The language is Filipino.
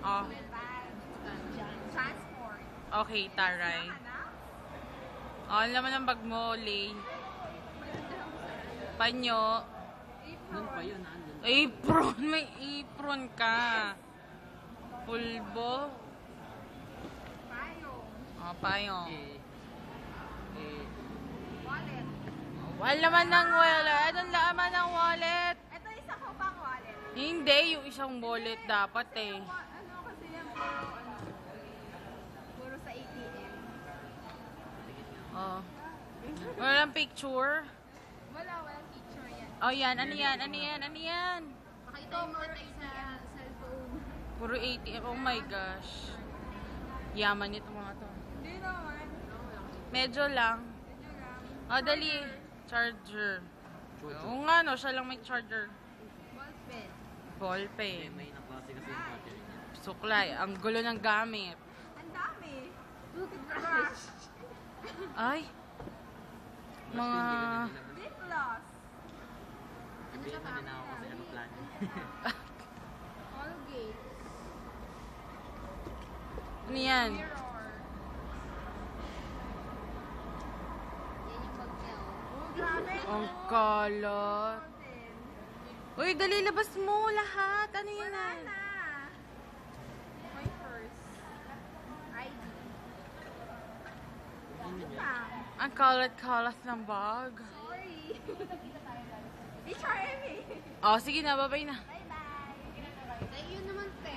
Oh. Transport. Okay, taray. Oh, ang laman ng bag mo, Lay. Panyo. Doon pa yun, nandun. Apron. May apron ka. Pulbo. Payong. Oh, payong. Wallet. Wala naman ng wallet. Anong laman ng wallet? Ito isa ko bang wallet? Hindi, yung isang wallet dapat eh. Ano kasi yan, puro sa ATM. Oh. Walang picture. Walang picture yan. Oh, yan. Ano yan? Ano yan? Ano yan? Makita mo tayo sa cellphone. Puro ATM. Oh my gosh. Yaman nito mga to. Hindi naman. Medyo lang. Medyo lang. Oh, dali. Charger. Oo nga, no. Siya lang may charger. Ballpen. Ballpen. May naklase kasi yung battery niya. Suklay. Ang gulo ng gamit. Ang dami. Toothbrush. Ay. Mga... Lip gloss. Ano siya pa? Din ako kasi aeroplano. Colgate. Ano yan? Mirror. Yan yung pag-gel. Oh, grabe. Ang kalat. Uy, dali, labas mo lahat. Ano yun Wala ah? na. My purse. ID. Ano pa? Ang kalat-kalat ng bag. Sorry. HRM eh. Oh, sige na. Babay na. Bye-bye. Thank you naman, te.